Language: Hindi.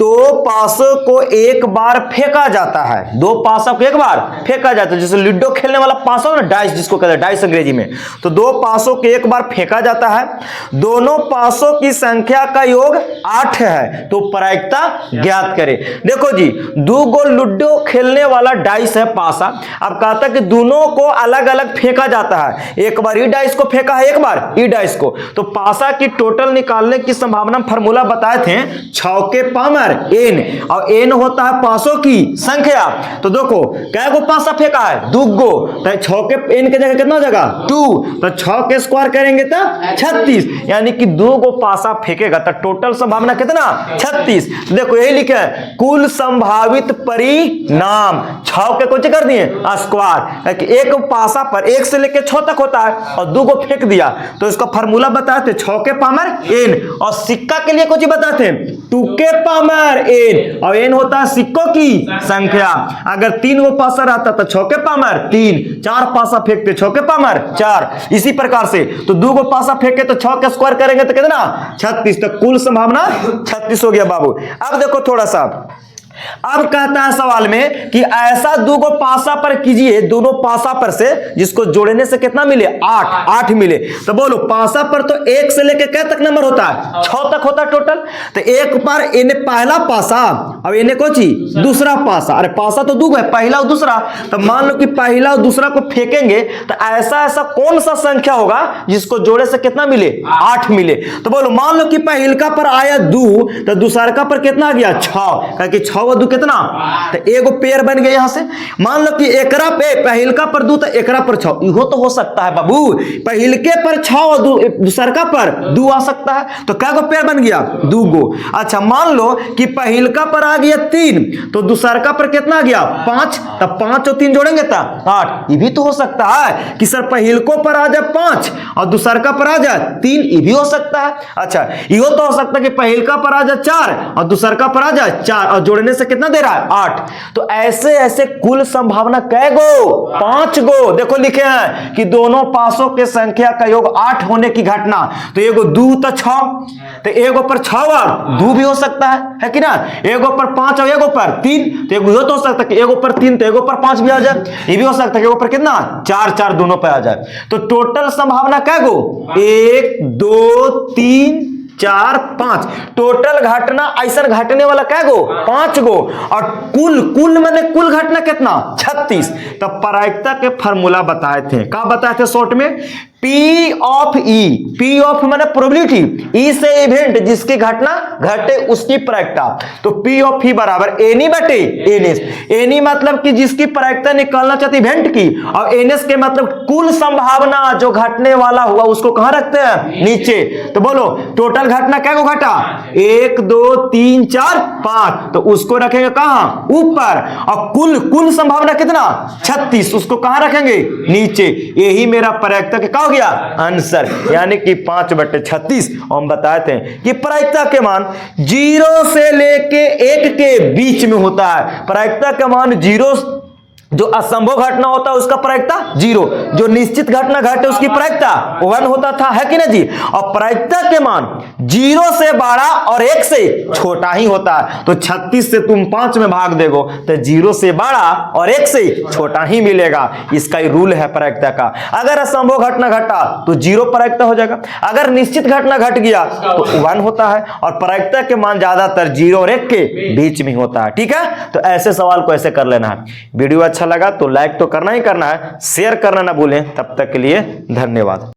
दो पासों को एक बार फेंका जाता है, दो पासों को एक बार फेंका जाता है, जैसे लूडो खेलने वाला पासा ना, डाइस जिसको कहते हैं, डाइस अंग्रेजी में, तो दो पासों को एक बार फेंका जाता है, दोनों पासों की संख्या का योग 8 है, तो प्रायिकता ज्ञात करें। देखो जी, दो गो लूडो खेलने वाला डाइस है पासा, अब कहता है कि दोनों को अलग अलग फेंका जाता है, एक बार ई डाइस को फेंका है, एक बार ई डाइस को, तो पासा की टोटल निकालने की संभावना फार्मूला बताए थे, 6 के पावर n, और n होता है पासों की संख्या। तो देखो कै गो पासा फेंका है, दो गो, तो 6 के n के जगह कितना हो जाएगा 2, तो 6 के स्क्वायर करेंगे तो 36, यानी कि दो गो पासा फेंकेगा तो टोटल संभावना कितना 36। तो देखो यही लिखा है कुल संभावित परिणाम, 6 के कुछ कर दिए स्क्वायर, एक पासा पर 1 से लेकर 6 तक होता है और दो गो फेंक दिया, तो इसका फार्मूला बताते 6 के पावर n, और सिक्का के लिए कुछ बताते 2 के पावर n, और n होता है सिक्कों की संख्या। अगर 3 गो पासा रहता तो 6 के पावर 3, 4 पासा फेंकते 6 के पावर 4, इसी प्रकार से तो 2 गो पासा फेंके तो 6 के स्क्वायर करेंगे तो कितना 36, तो कुल संभावना 36 हो गया बाबू। अब देखो थोड़ा सा, अब कहता है सवाल में कि ऐसा दो गो पासा पर कीजिए, दोनों पासा पर से जिसको जोड़ने से कितना मिले 8 मिले, तो बोलो पासा पर तो 1 से लेके क्या तक नंबर होता है 6 तक होता है टोटल, तो एक बार इन्हें पहला पासा, अब इन्हें कोची दूसरा पासा, अरे पासा तो दो है, पहला और दूसरा, तो मान लो कि पहला और दूसरा को फेंकेंगे तो ऐसा ऐसा कौन सा संख्या होगा जिसको जोड़े से कितना मिले 8 मिले, तो बोलो मान लो कि पहलका पर आया 2, तो दूसरका पर कितना आ गया 6, क्योंकि 6 और 2 कितना, तो एगो पेयर बन गया यहां से। मान लो कि एकरा पे पहलका पर 2 तो एकरा पर 6, इहो तो हो सकता है बाबू, पहलके पर 6 और दूसरका पर 2 आ सकता है, तो क्या गो पेयर बन गया 2 गो। अच्छा मान लो कि पहलका पर आ गया 3, तो दूसरका पर कितना आ गया 5, तब 5 और 3 जोड़ेंगे तो 8, ये भी तो हो सकता है कि सर पहलकों पर आ जाए 5 और दूसरका पर आ जाए 3, ये भी हो सकता है। अच्छा इहो तो हो सकता है कि पहलका पर आ जाए 4 और दूसरका पर आ जाए 4 और जोड़ने से कितना दे रहा है 8, तो ऐसे ऐसे कुल संभावना कै गो 5 गो। देखो लिखे हैं कि दोनों पासों के संख्या का योग 8 होने की घटना, तो एगो 2 तो 6, तो एगो पर 6 और 2 भी हो सकता है कि ना, एगो पर 5 और एगो पर 3, तो एगो तो हो सकता है कि एगो पर 3 तो एगो पर 5 भी आ जाए, ये भी हो सकता है कि एगो पर कितना 4 दोनों पे आ जाए, तो टोटल संभावना कै गो 1 2 3 4 5, टोटल घटना ऐसा घटने वाला क्या गो 5 गो, और कुल मैंने कुल घटना कितना 36। तब प्रायिकता के फार्मूला बताए थे, क्या बताए थे शॉर्ट में, P of E, P of मैंने प्रोबेबिलिटी, E से इवेंट जिसकी घटना घटे उसकी प्रायिकता, तो P ऑफ E बराबर NE बटे NS, NE मतलब कि जिसकी प्रायिकता निकालना चाहती इवेंट की, और NS के मतलब कुल संभावना जो घटने वाला हुआ उसको कहां रखते हैं नीचे, तो बोलो टोटल घटना क्या को घटा 1 2 3 4 5, तो उसको रखेंगे कहां ऊपर, और कुल संभावना कितना 36, उसको कहां रखेंगे नीचे, यही मेरा प्रायिकता के क्या गया आंसर, यानी कि 5/36। हम बताए थे कि प्रायिकता के मान 0 से लेके 1 के बीच में होता है, प्रायिकता का मान 0, जो असंभव घटना होता है उसका प्रायिकता 0, जो निश्चित घटना घटे उसकी प्रायिकता 1 होता था, है कि ना जी, और प्रायिकता के मान 0 से बड़ा और 1 से छोटा ही होता है, तो 36 से तुम 5 में भाग देगो तो 0 से बड़ा और 1 से छोटा ही मिलेगा, इसका ही रूल है प्रायिकता का। अगर असंभव घटना घटा तो 0 प्रायिकता हो जाएगा, अगर निश्चित घटना घट गया तो 1 होता है, और प्रायिकता के मान ज्यादातर 0 और 1 के बीच में होता है। ठीक है, तो ऐसे सवाल को ऐसे कर लेना है। वीडियो अच्छा लगा तो लाइक तो करना ही करना है, शेयर करना ना भूलें। तब तक के लिए धन्यवाद।